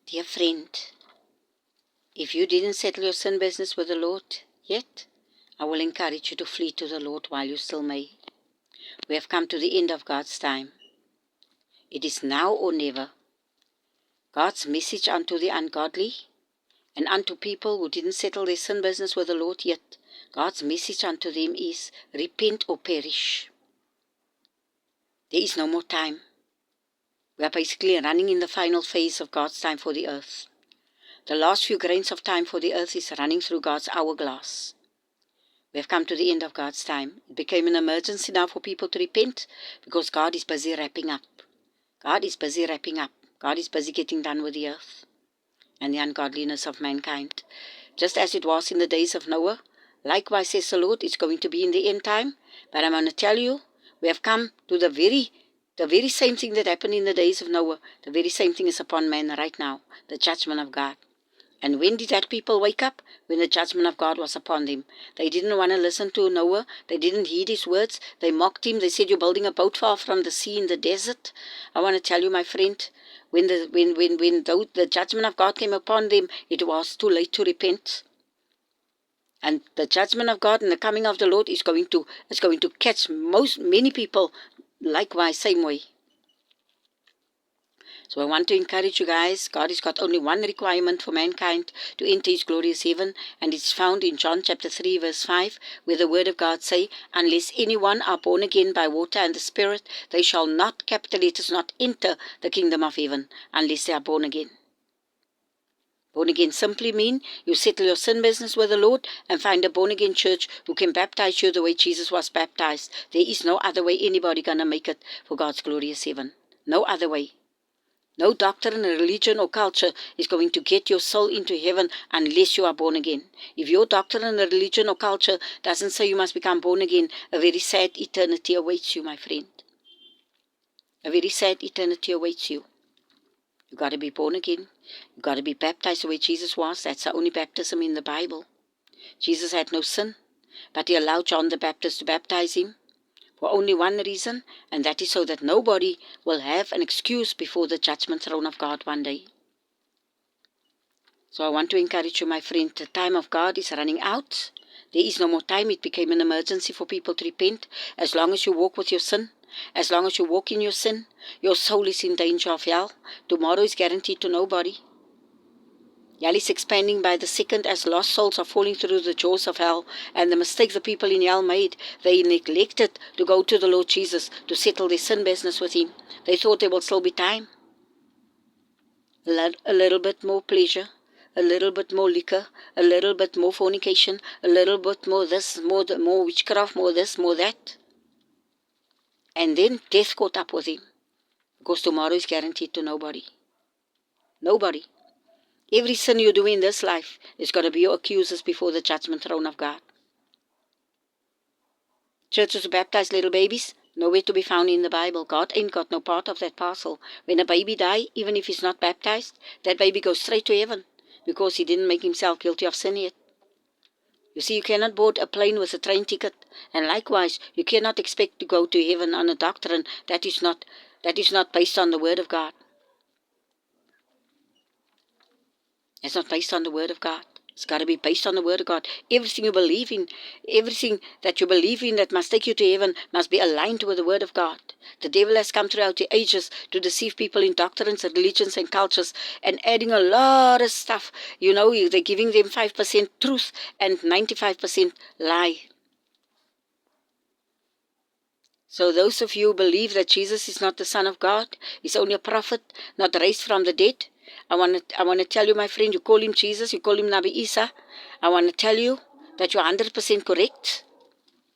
Dear friend, if you didn't settle your sin business with the Lord yet, I will encourage you to flee to the Lord while you still may. We have come to the end of God's time. It is now or never. God's message unto the ungodly and unto people who didn't settle their sin business with the Lord yet, God's message unto them is, repent or perish. There is no more time. We are basically running in the final phase of God's time for the earth. The last few grains of time for the earth is running through God's hourglass. We have come to the end of God's time. It became an emergency now for people to repent because God is busy wrapping up. God is busy wrapping up. God is busy getting done with the earth and the ungodliness of mankind. Just as it was in the days of Noah, likewise, says the Lord, it's going to be in the end time. But I'm going to tell you, we have come to the very same thing that happened in the days of Noah. The very same thing is upon man right now, the judgment of God. And when did that people wake up? When the judgment of God was upon them. They didn't want to listen to Noah. They didn't heed his words. They mocked him. They said, you're building a boat far from the sea in the desert. I want to tell you, my friend, when the judgment of God came upon them, it was too late to repent. And the judgment of God and the coming of the Lord is going to catch many people likewise, same way. So I want to encourage you guys, God has got only one requirement for mankind to enter his glorious heaven, and it's found in John chapter 3 verse 5, where the word of God say, unless anyone are born again by water and the Spirit, they shall not, capital letters, not enter the kingdom of heaven, unless they are born again. Born again simply mean you settle your sin business with the Lord and find a born again church who can baptize you the way Jesus was baptized. There is no other way anybody gonna make it for God's glorious heaven. No other way. No doctrine, religion, or culture is going to get your soul into heaven unless you are born again. If your doctrine, religion, or culture doesn't say you must become born again, a very sad eternity awaits you, my friend. A very sad eternity awaits you. You got to be born again. You got to be baptized the way Jesus was. That's the only baptism in the Bible. Jesus had no sin, but he allowed John the Baptist to baptize him for only one reason, and that is so that nobody will have an excuse before the judgment throne of God one day. So I want to encourage you, my friend, the time of God is running out. There is no more time. It became an emergency for people to repent. As long as you walk with your sin, as long as you walk in your sin, your soul is in danger of hell. Tomorrow is guaranteed to nobody. Hell is expanding by the second as lost souls are falling through the jaws of hell, and the mistakes the people in hell made, they neglected to go to the Lord Jesus to settle their sin business with him. They thought there will still be time. A little bit more pleasure, a little bit more liquor, a little bit more fornication, a little bit more this, more witchcraft, more this, more that. And then death caught up with him, because tomorrow is guaranteed to nobody. Nobody. Every sin you do in this life is going to be your accusers before the judgment throne of God. Churches who baptize little babies, nowhere to be found in the Bible. God ain't got no part of that parcel. When a baby dies, even if he's not baptized, that baby goes straight to heaven because he didn't make himself guilty of sin yet. You see, you cannot board a plane with a train ticket, and likewise, you cannot expect to go to heaven on a doctrine that is not based on the Word of God. It's not based on the Word of God. It's got to be based on the Word of God. Everything you believe in, everything that you believe in that must take you to heaven must be aligned with the Word of God. The devil has come throughout the ages to deceive people in doctrines and religions and cultures and adding a lot of stuff. You know, they're giving them 5% truth and 95% lie. So those of you who believe that Jesus is not the Son of God, he's only a prophet, not raised from the dead, I want to tell you, my friend, you call him Jesus, you call him Nabi Isa. I want to tell you that you're 100% correct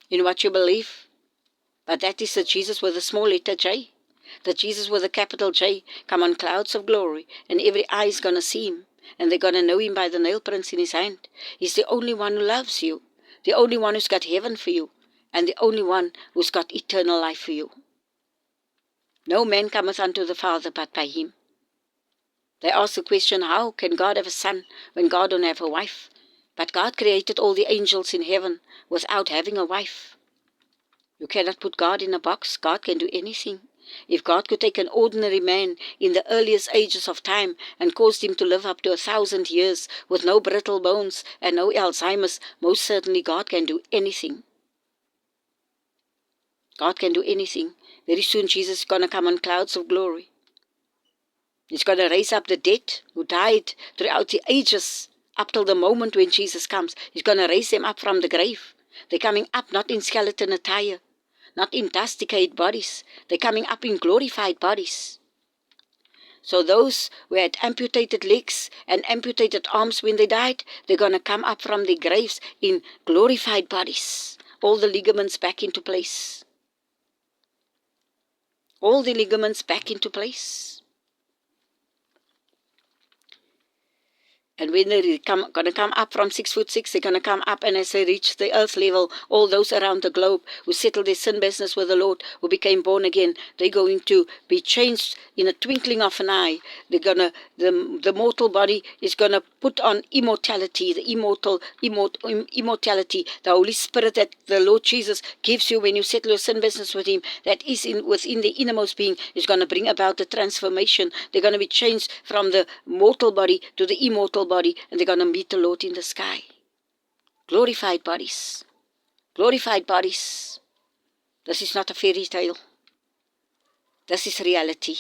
in what you believe. But that is the Jesus with a small letter J. The Jesus with a capital J come on clouds of glory, and every eye is going to see him, and they're going to know him by the nail prints in his hand. He's the only one who loves you, the only one who's got heaven for you, and the only one who's got eternal life for you. No man cometh unto the Father but by him. They ask the question, how can God have a son when God don't have a wife? But God created all the angels in heaven without having a wife. You cannot put God in a box. God can do anything. If God could take an ordinary man in the earliest ages of time and cause him to live up to 1,000 years with no brittle bones and no Alzheimer's, most certainly God can do anything. God can do anything. Very soon Jesus is going to come on clouds of glory. He's going to raise up the dead who died throughout the ages up till the moment when Jesus comes. He's going to raise them up from the grave. They're coming up not in skeleton attire, not in dust-decayed bodies. They're coming up in glorified bodies. So those who had amputated legs and amputated arms when they died, they're going to come up from their graves in glorified bodies. All the ligaments back into place. All the ligaments back into place. And when they're going to come up from 6'6", they're going to come up, and as they reach the earth level, all those around the globe who settled their sin business with the Lord, who became born again, they're going to be changed in a twinkling of an eye. They're gonna, the mortal body is going to put on immortality, the immortality, the Holy Spirit that the Lord Jesus gives you when you settle your sin business with Him, that is within the innermost being, is going to bring about the transformation. They're going to be changed from the mortal body to the immortal body, and they're going to meet the Lord in the sky. Glorified bodies. Glorified bodies. This is not a fairy tale. This is reality.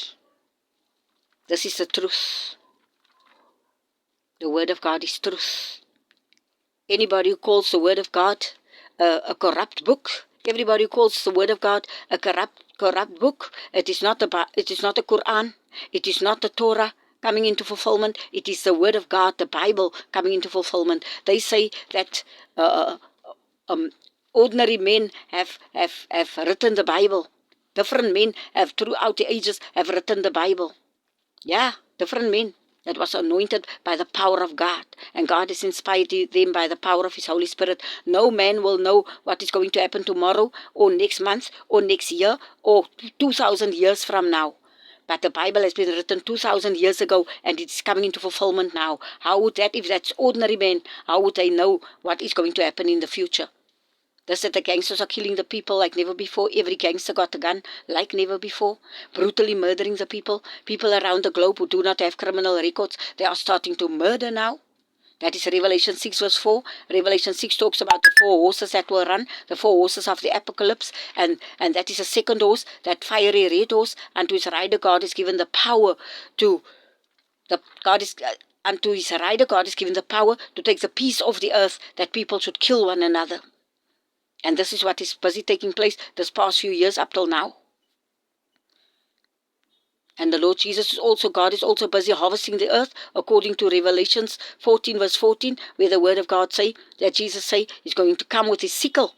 This is the truth. The Word of God is truth. Anybody who calls the Word of God a corrupt book, everybody who calls the Word of God a corrupt book, it is not the Quran, it is not the Torah coming into fulfillment, it is the Word of God, the Bible, coming into fulfillment. They say that ordinary men have written the Bible. Different men have throughout the ages have written the Bible. Yeah, different men that was anointed by the power of God. And God has inspired them by the power of His Holy Spirit. No man will know what is going to happen tomorrow or next month or next year or 2,000 years from now. But the Bible has been written 2,000 years ago, and it's coming into fulfillment now. How would that, if that's ordinary men, how would they know what is going to happen in the future? Thus that the gangsters are killing the people like never before. Every gangster got a gun like never before. Brutally murdering the people. People around the globe who do not have criminal records, they are starting to murder now. That is Revelation 6 verse 4. Revelation 6 talks about the 4 horses that will run, the 4 horses of the apocalypse, and that is a second horse, that fiery red horse, unto his rider God is given the power to, unto his rider God is given the power to take the peace of the earth, that people should kill one another. And this is what is busy taking place this past few years up till now. And the Lord Jesus is also, God is also busy harvesting the earth, according to Revelations 14 verse 14, where the word of God say, that Jesus say, He's going to come with His sickle.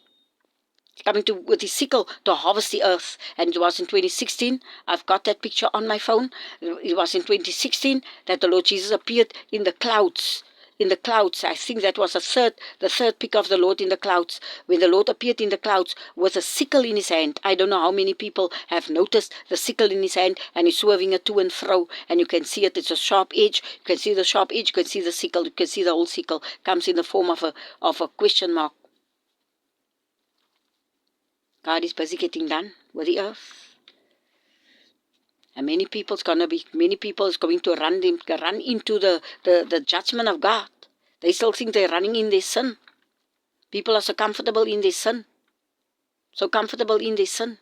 He's coming with His sickle to harvest the earth. And it was in 2016, I've got that picture on my phone. It was in 2016 that the Lord Jesus appeared in the clouds. In the clouds, I think that was the third pick of the Lord in the clouds, when the Lord appeared in the clouds with a sickle in His hand. I don't know how many people have noticed the sickle in His hand, and He's swerving it to and fro, and you can see it. It's a sharp edge. You can see the sharp edge. You can see the sickle. You can see the whole sickle comes in the form of a question mark. God is busy getting done with the earth. And many people is going to run into the judgment of God. They still think they're running in their sin. People are so comfortable in their sin. So comfortable in their sin.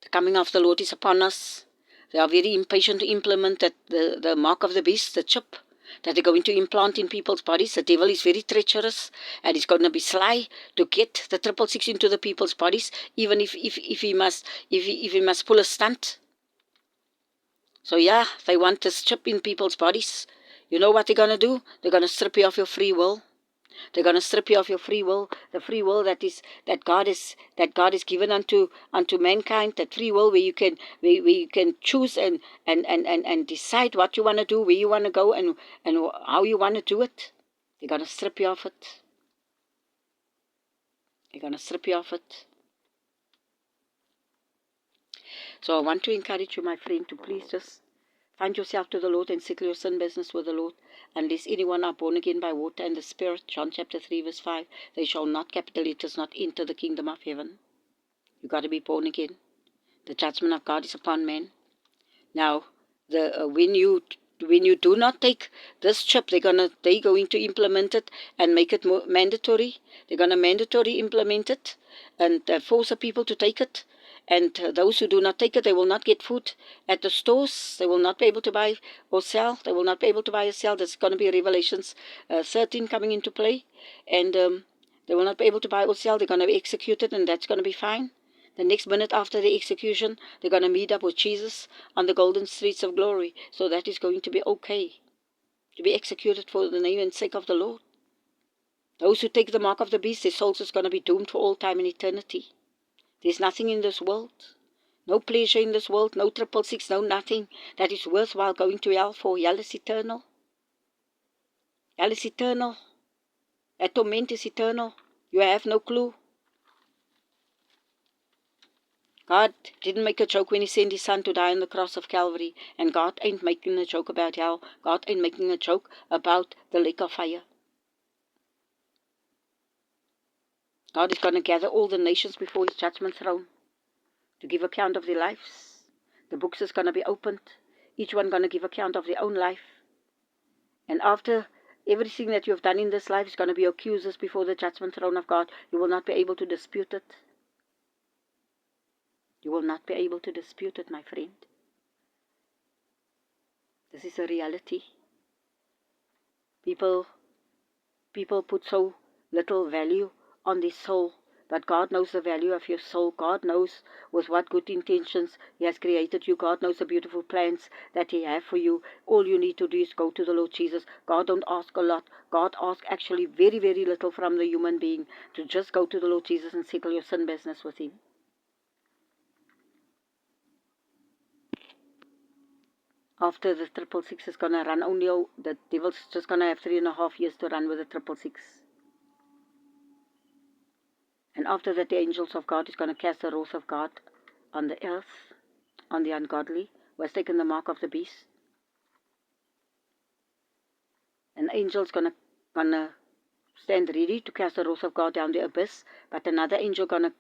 The coming of the Lord is upon us. They are very impatient to implement the mark of the beast, the chip, that they're going to implant in people's bodies. The devil is very treacherous, and he's going to be sly to get the 666 into the people's bodies, even if he must pull a stunt. So yeah, they want this chip in people's bodies. You know what they're going to do? They're going to strip you of your free will. They're going to strip you of your free will, the free will that God is given unto mankind, that free will where you can choose and decide what you want to do, where you want to go, and how you want to do it. They're going to strip you of it. They're going to strip you of it. So I want to encourage you, my friend, to please just find yourself to the Lord and settle your sin business with the Lord. Unless anyone are born again by water and the Spirit, John chapter 3 verse 5, they shall not, capital letters, not enter the kingdom of heaven. You got to be born again. The judgment of God is upon man. Now, when you do not take this chip, they're going to implement it and make it more mandatory. They're going to mandatory implement it and force the people to take it. And those who do not take it, they will not get food at the stores. They will not be able to buy or sell. They will not be able to buy or sell. There's going to be Revelations 13 coming into play. And they will not be able to buy or sell. They're going to be executed, and that's going to be fine. The next minute after the execution, they're going to meet up with Jesus on the golden streets of glory. So that is going to be okay. To be executed for the name and sake of the Lord. Those who take the mark of the beast, their souls is going to be doomed for all time and eternity. There's nothing in this world, no pleasure in this world, no 666, no nothing that is worthwhile going to hell for. Hell is eternal. Hell is eternal. That torment is eternal. You have no clue. God didn't make a joke when he sent his son to die on the cross of Calvary. And God ain't making a joke about hell. God ain't making a joke about the lake of fire. God is going to gather all the nations before his judgment throne to give account of their lives. The books is going to be opened. Each one going to give account of their own life. And after everything that you have done in this life is going to be accusers before the judgment throne of God. You will not be able to dispute it. You will not be able to dispute it, my friend. This is a reality. People put so little value on their soul, but God knows the value of your soul. God knows with what good intentions he has created you. God knows the beautiful plans that he has for you. All you need to do is go to the Lord Jesus. God don't ask a lot. God asks actually very, very little from the human being, to just go to the Lord Jesus and settle your sin business with him. After the 666 is going to run, the devil's just going to have 3.5 years to run with the 666. And after that, the angels of God is going to cast the wrath of God on the earth, on the ungodly, who has taken the mark of the beast. An angel's going to stand ready to cast the wrath of God down the abyss, but another angel going to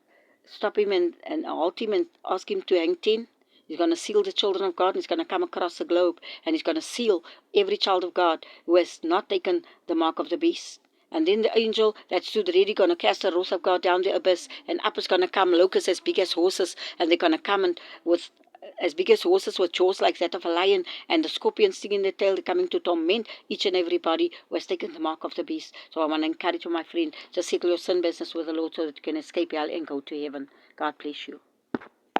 stop him and halt him and ask him to hang 10. He's going to seal the children of God, and he's going to come across the globe, and he's going to seal every child of God who has not taken the mark of the beast. And then the angel that stood ready going to cast the wrath of God down the abyss, and up is going to come locusts as big as horses, and they're going to come and with as big as horses with jaws like that of a lion, and the scorpion stinging their tail. They're coming to torment each and everybody who has taken the mark of the beast. So I want to encourage you, my friend, just settle your sin business with the Lord so that you can escape hell and go to heaven. God bless you.